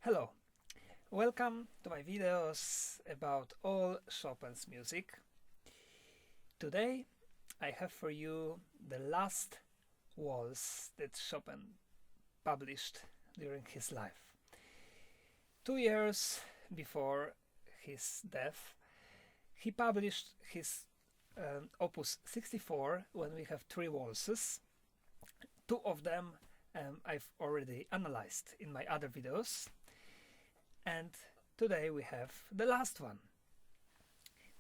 Hello, welcome to my videos about all Chopin's music. Today I have for you the last waltz that Chopin published during his life. 2 years before his death, he published his Opus 64 when we have 3 waltzes. 2 of them I've already analyzed in my other videos. And today we have the last one.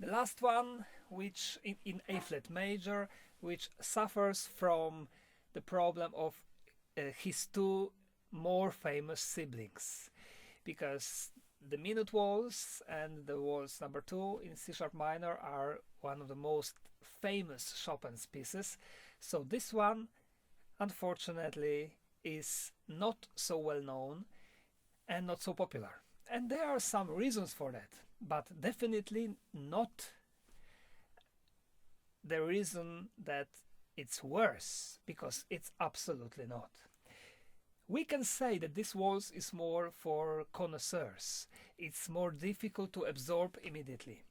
The last one, which in A flat major, which suffers from the problem of his 2 more famous siblings, because the Minute Waltz and the Waltz number 2 in C sharp minor are one of the most famous Chopin's pieces. So this one, unfortunately, is not so well known and not so popular. And there are some reasons for that, but definitely not the reason that it's worse, because it's absolutely not. We can say that this waltz is more for connoisseurs. It's more difficult to absorb immediately.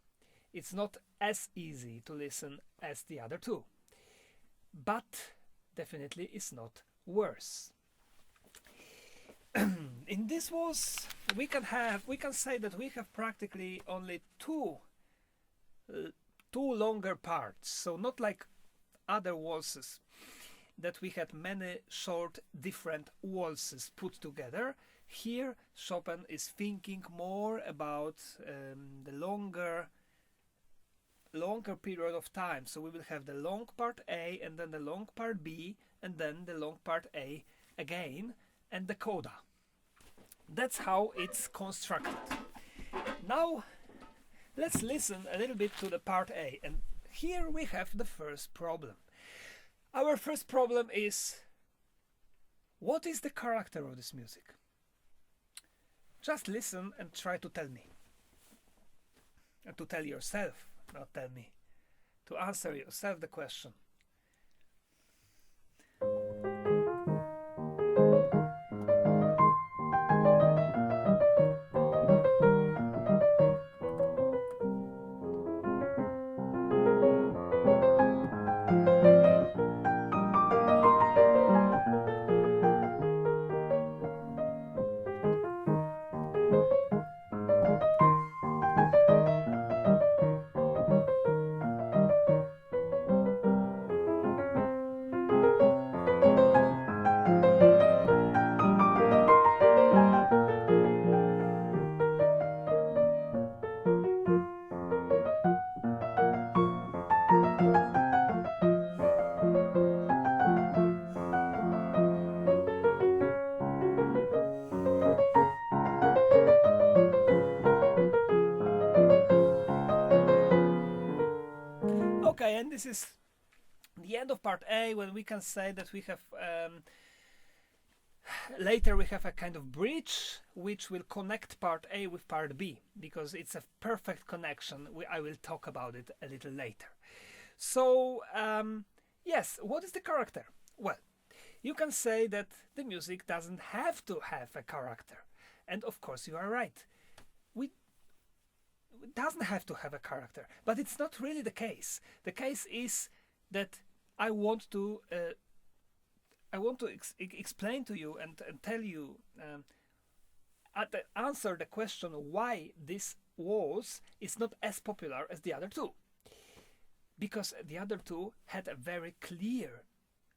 It's not as easy to listen as the other 2, but definitely it's not worse. In this waltz, we can say that we have practically only two longer parts. So not like other waltzes that we had many short different waltzes put together. Here Chopin is thinking more about the longer period of time. So we will have the long part A, and then the long part B, and then the long part A again, and the coda. That's how it's constructed. Now let's listen a little bit to the part A, and here we have the first problem. Our first problem is, what is the character of this music? Just listen and try to tell me, and to tell yourself, not tell me, to answer yourself the question. Okay, and this is the end of part A, when we can say that we have later we have a kind of bridge which will connect part A with part B, because it's a perfect connection. I will talk about it a little later. So yes, what is the character? Well, you can say that the music doesn't have to have a character, and of course you are right. It doesn't have to have a character, but it's not really the case. The case is that I want to explain to you and tell you, answer the question why this waltz is not as popular as the other 2. Because the other 2 had a very clear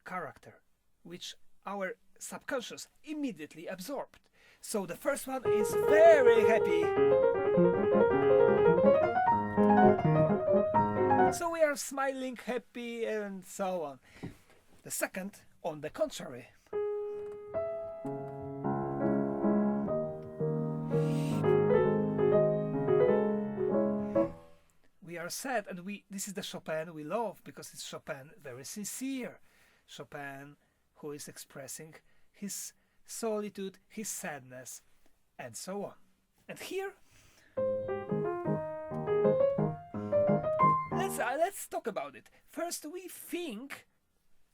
character, which our subconscious immediately absorbed. So the first one is very happy. So we are smiling, happy, and so on. The second, on the contrary, we are sad, and this is the Chopin we love, because it's Chopin very sincere. Chopin who is expressing his solitude, his sadness, and so on. And here, let's talk about it. First, we think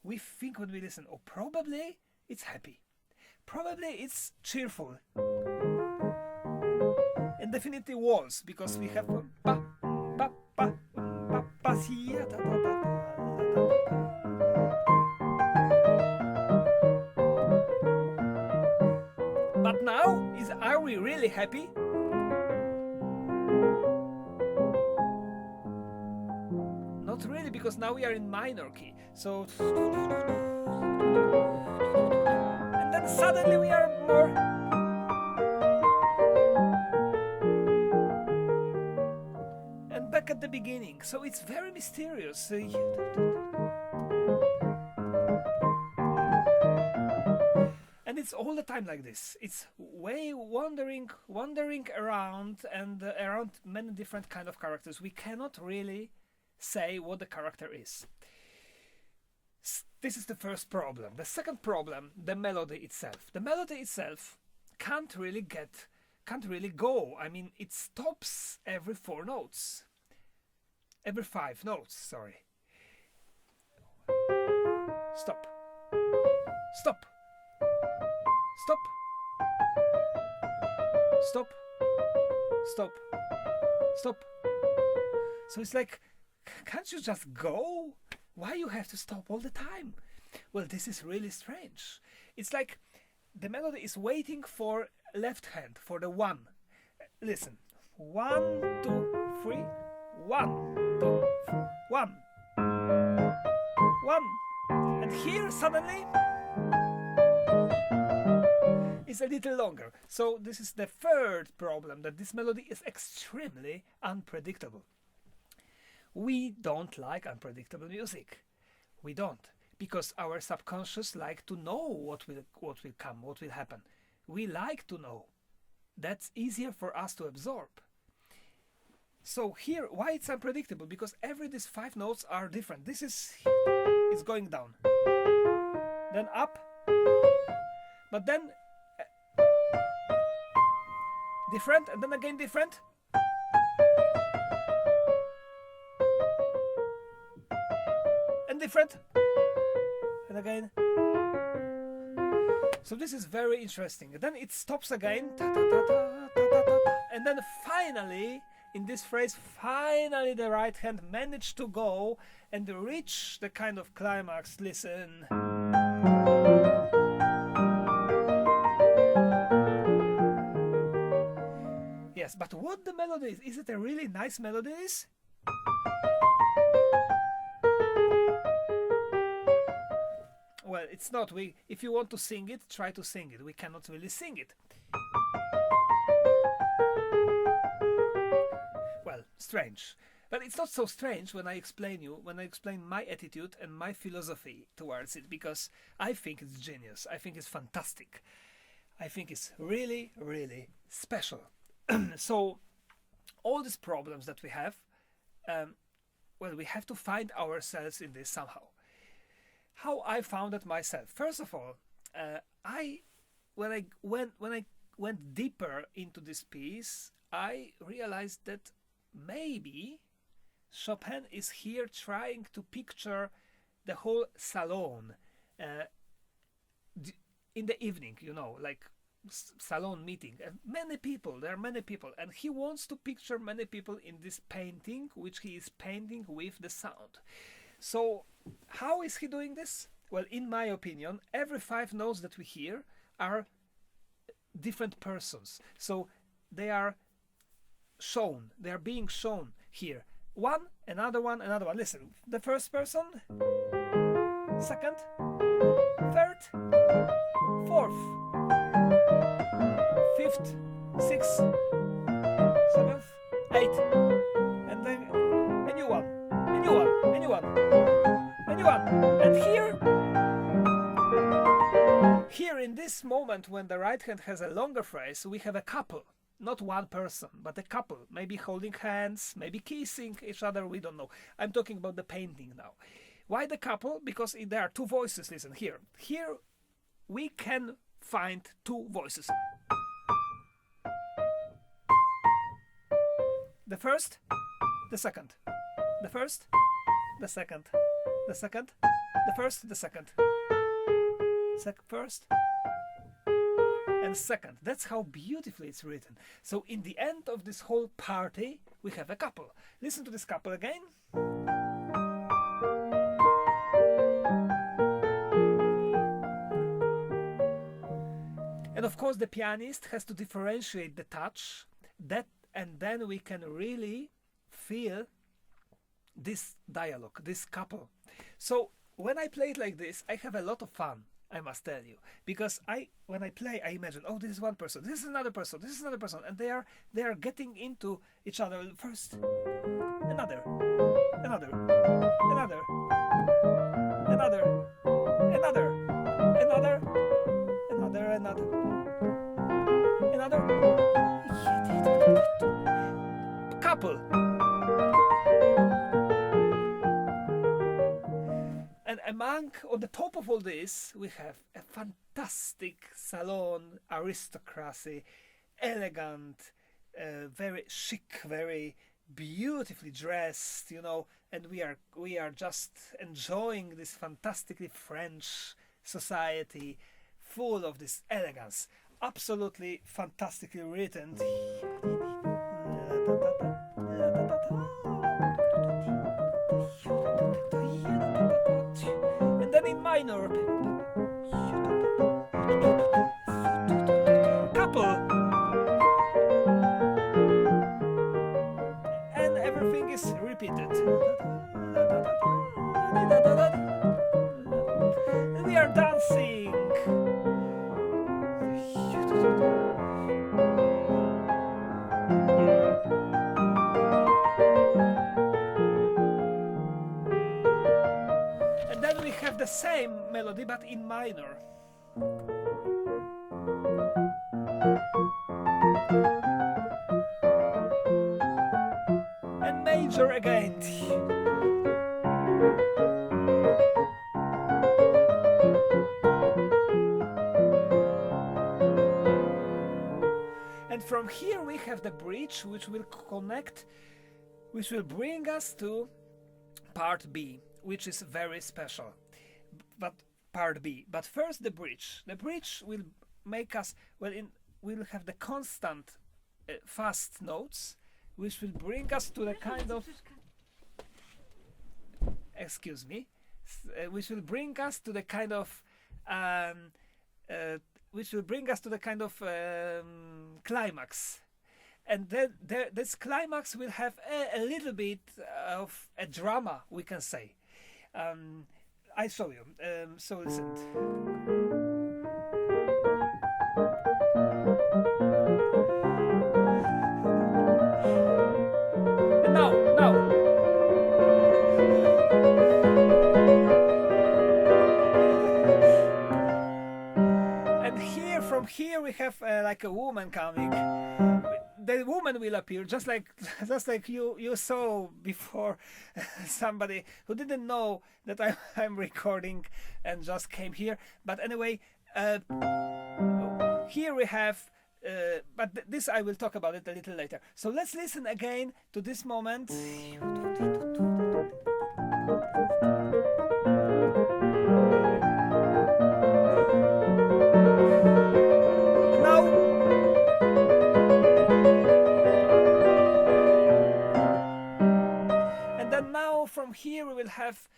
when we listen, oh, probably it's happy, probably it's cheerful. definitely waltz, because we have pa pa pa pa pa si da da da da. But now, are we really happy? Not really, because now we are in minor key. So, and then suddenly we are more. And back at the beginning. So it's very mysterious. And it's all the time like this. It's way wandering around and around many different kind of characters. We cannot really say what the character is. This is the first problem. The second problem, the melody itself. The melody itself can't really go. I mean, it stops every 4 notes. Every 5 notes, sorry. Stop. Stop. Stop. Stop. Stop. Stop. So it's like, can't you just go? Why you have to stop all the time? Well, this is really strange. It's like the melody is waiting for left hand, for the 1. Listen. 1, 2, 3. 1, 2, 1. 1. And here suddenly it's a little longer. So this is the third problem, that this melody is extremely unpredictable. We don't like unpredictable music. We don't, because our subconscious like to know what will come, what will happen. We like to know. That's easier for us to absorb. So here, why it's unpredictable? Because these 5 notes are different. This is going down, then up, but then different, and then again different. And different. And again. So this is very interesting. And then it stops again. And then finally, in this phrase, finally the right hand managed to go and reach the kind of climax. Listen. Yes, but what the melody is? Is it a really nice melody? Well, it's not. If you want to sing it, try to sing it. We cannot really sing it. Well, strange. But it's not so strange when I explain my attitude and my philosophy towards it, because I think it's genius. I think it's fantastic. I think it's really, really special. So, all these problems that we have, well, we have to find ourselves in this somehow. How I found it myself. First of all, when I went deeper into this piece, I realized that maybe Chopin is here trying to picture the whole salon in the evening, like salon meeting. And there are many people, and he wants to picture many people in this painting, which he is painting with the sound. So how is he doing this? Well, in my opinion, every 5 notes that we hear are different persons. So they are shown, they are being shown here. One, another one, another one. Listen, the first person, second, third, fourth, fifth, sixth, seventh, eighth, and then a new one, a new one, a new one, a new one. And here in this moment, when the right hand has a longer phrase, we have a couple. Not one person, but a couple, maybe holding hands, maybe kissing each other, we don't know. I'm talking about the painting now. Why the couple? Because there are 2 voices. Listen, here we can find 2 voices. The first, the second. The first, the second. The second, the first, the second. First, and second. That's how beautifully it's written. So in the end of this whole party, we have a couple. Listen to this couple again. And of course the pianist has to differentiate the touch, and then we can really feel this dialogue, this couple. So when I play it like this, I have a lot of fun, I must tell you, because when I play, I imagine, oh, this is one person, this is another person, this is another person, and they are getting into each other. First, another, another, another, another, another, another, another, another, couple. And on the top of all this, we have a fantastic salon aristocracy, elegant, very chic, very beautifully dressed, and we are just enjoying this fantastically French society, full of this elegance, absolutely fantastically written. And then in minor, couple, and everything is repeated. And we are dancing. And then we have the same melody but in minor. And major again. And from here we have the bridge, which will bring us to part B, which is very special. But part B. But first the bridge. The bridge will make us, we'll have the constant fast notes, which will bring us to the kind of, which will bring us to the kind of climax. And then this climax will have a little bit of a drama, we can say. I show you. So listen. And now. And from here we have like a woman coming. The woman will appear just like you saw before. Somebody who didn't know that I'm recording and just came here. But anyway, here we have. But this I will talk about it a little later. So let's listen again to this moment. From here we will have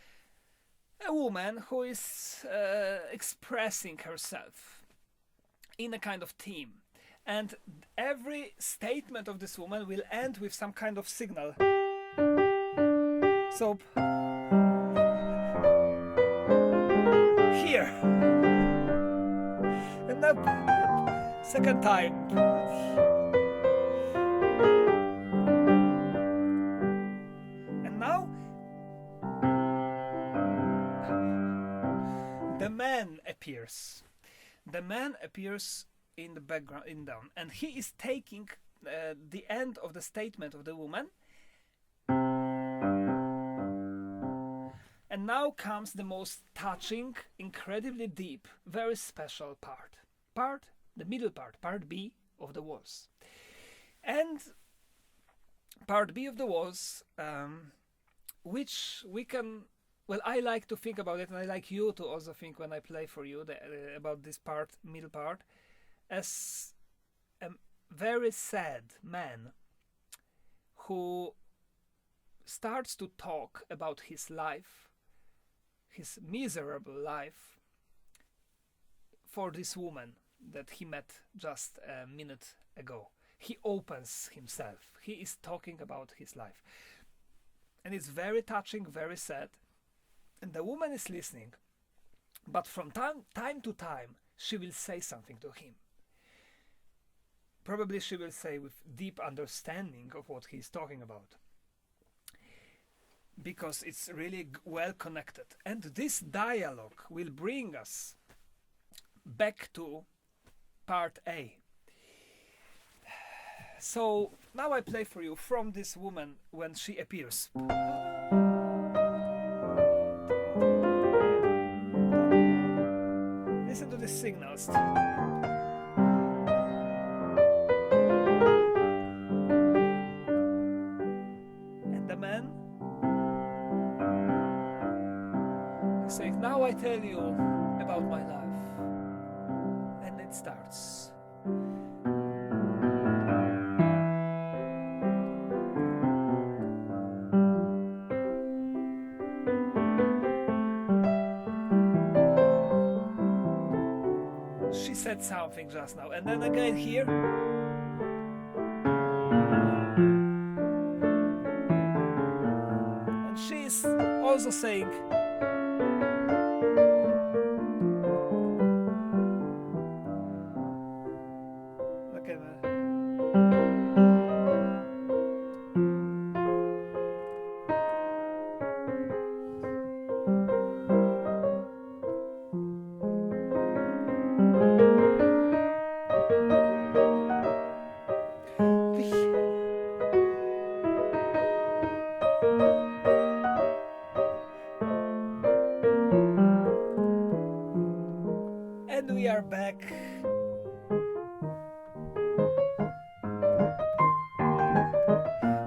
a woman who is expressing herself in a kind of theme, and every statement of this woman will end with some kind of signal. So here, and then second time. The man appears in the background, down, and he is taking the end of the statement of the woman. And now comes the most touching, incredibly deep, very special part. The middle part B of the waltz. And part B of the waltz, which we can. Well, I like to think about it, and I like you to also think when I play for you about this part, middle part. as a very sad man who starts to talk about his life, his miserable life, for this woman that he met just a minute ago. He opens himself. He is talking about his life. And it's very touching, very sad. And the woman is listening. But from time to time, she will say something to him. Probably she will say with deep understanding of what he is talking about, because it's really well connected. And this dialogue will bring us back to part A. So now I play for you from this woman when she appears. Listen to the signals. And the man is saying, now I tell you about my life. And it starts. She said something just now, and then again here. And she's also saying. Look at that. And we are back.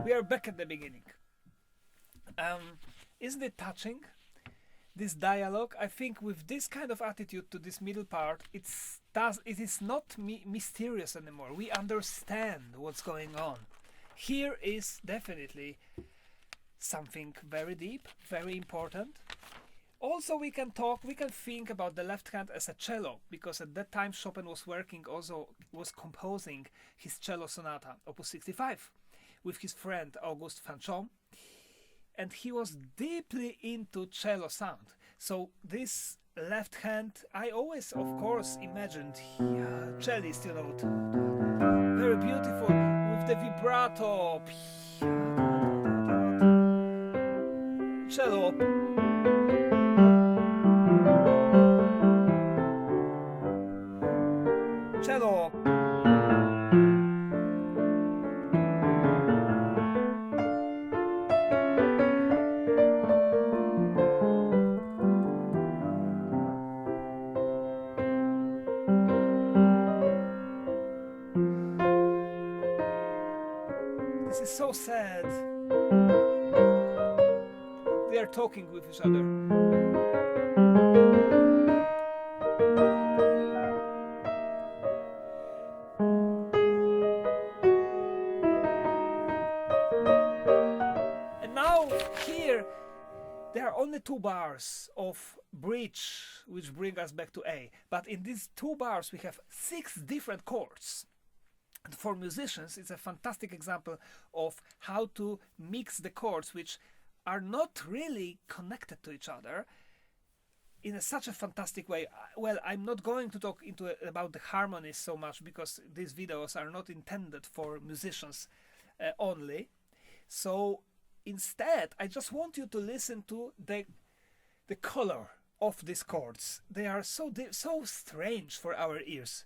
We are back at the beginning. Isn't it touching? This dialogue, I think, with this kind of attitude to this middle part, it is not mysterious anymore. We understand what's going on. Here is definitely something very deep, very important. Also, we can think about the left hand as a cello, because at that time Chopin was was composing his cello sonata, Opus 65, with his friend August Fanchon, and he was deeply into cello sound. So this left hand, I always, of course, imagined cellist, very beautiful with the vibrato, cello. Cello. This is so sad. They are talking with each other. There are only 2 bars of bridge which bring us back to A, but in these 2 bars we have 6 different chords. And for musicians, it's a fantastic example of how to mix the chords which are not really connected to each other in such a fantastic way. Well, I'm not going to talk about the harmonies so much, because these videos are not intended for musicians only. So instead, I just want you to listen to the color of these chords. They are so strange for our ears.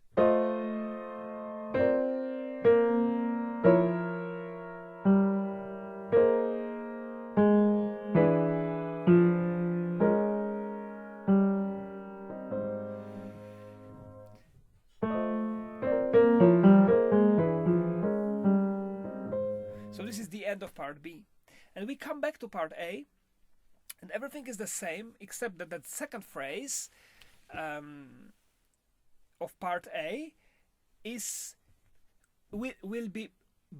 So this is the end of part B. And we come back to part A, and everything is the same, except that second phrase of part A is will be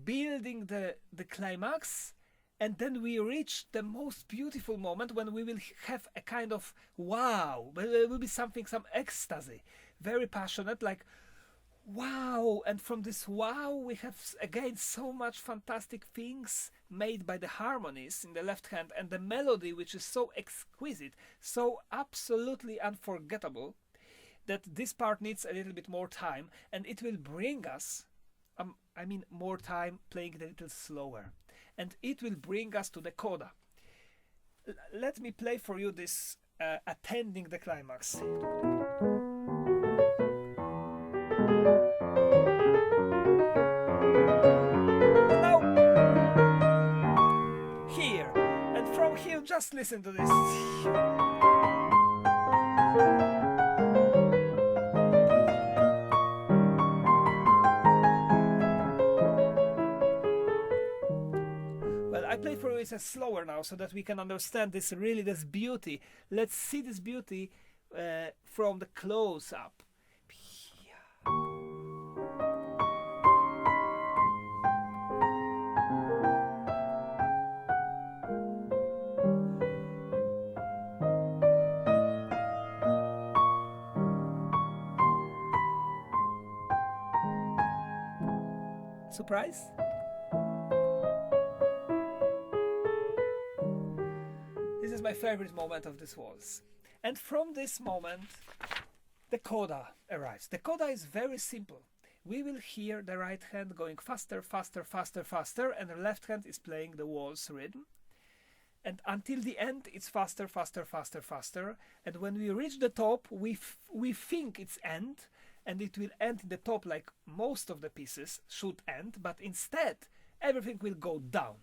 building the climax, and then we reach the most beautiful moment when we will have a kind of wow. There will be something, some ecstasy, very passionate, like wow. And from this wow we have again so much fantastic things made by the harmonies in the left hand, and the melody, which is so exquisite, so absolutely unforgettable, that this part needs a little bit more time, and it will bring us more time playing it a little slower, and it will bring us to the coda. Let me play for you this attending the climax. Now, here, and from here, just listen to this. Well, I play for you it's slower now, so that we can understand this beauty. Let's see this beauty from the close up. Surprise? This is my favorite moment of this waltz. And from this moment, the coda arrives. The coda is very simple. We will hear the right hand going faster, faster, faster, faster, and the left hand is playing the waltz rhythm. And until the end, it's faster, faster, faster, faster. And when we reach the top, we think it's end, and it will end in the top like most of the pieces should end, but instead everything will go down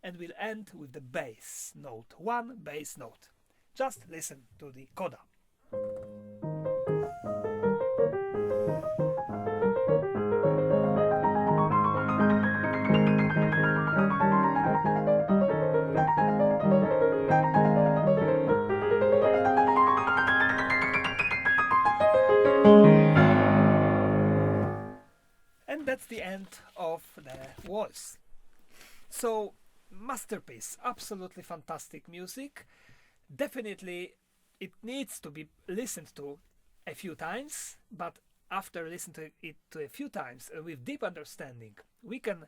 and will end with the bass note, one bass note. Just listen to the coda. And that's the end of the waltz. So, masterpiece, absolutely fantastic music. Definitely it needs to be listened to a few times, but after listening to it a few times with deep understanding, we can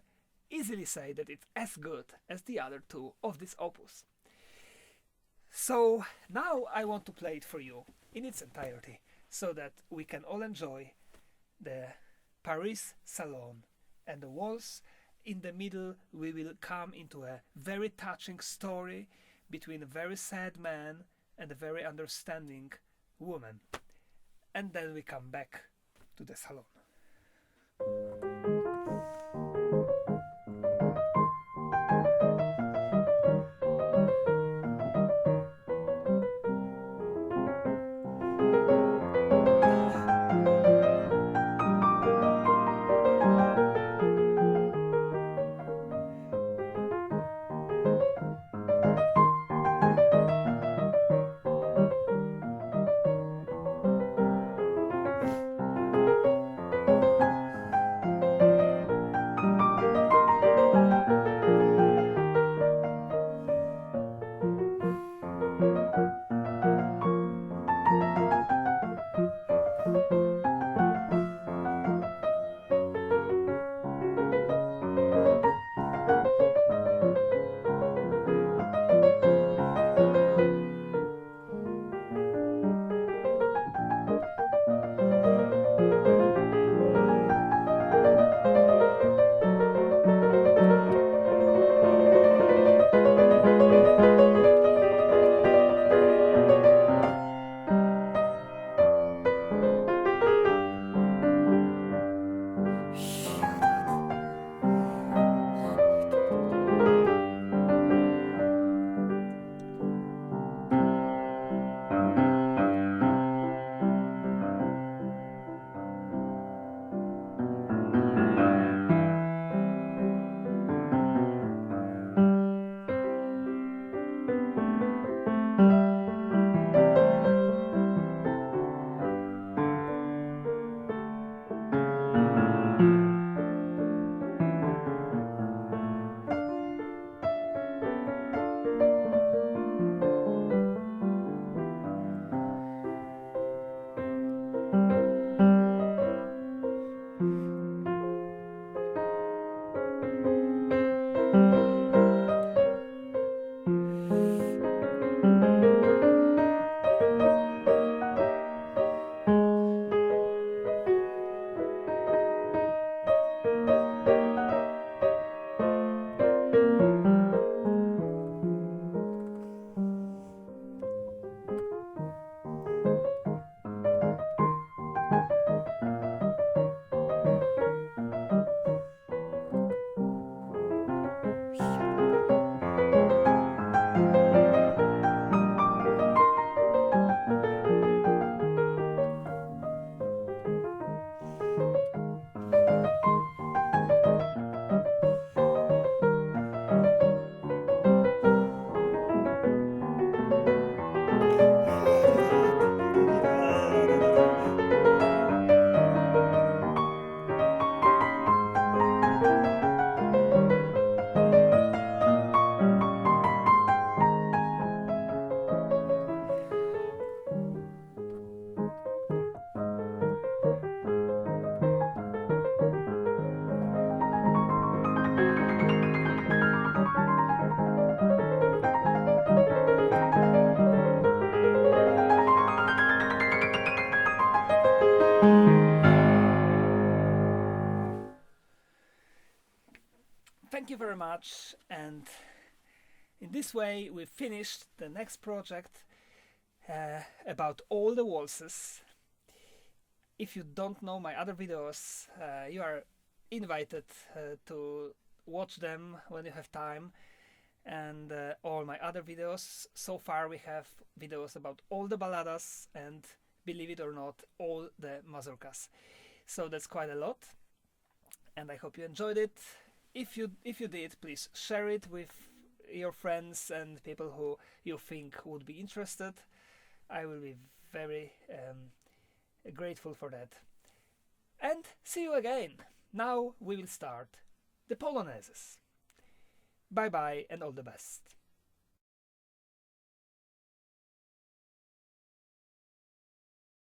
easily say that it's as good as the other two of this opus. So now I want to play it for you in its entirety, so that we can all enjoy the Paris Salon and the waltz. In the middle we will come into a very touching story between a very sad man and a very understanding woman. And then we come back to the salon. thank you very much, and in this way we finished the next project about all the waltzes. If you don't know my other videos, you are invited to watch them when you have time, and all my other videos. So far we have videos about all the balladas and, believe it or not, all the mazurkas. So that's quite a lot, and I hope you enjoyed it. If you did, please share it with your friends and people who you think would be interested. I will be very grateful for that. And see you again. Now we will start the polonaises. Bye bye and all the best.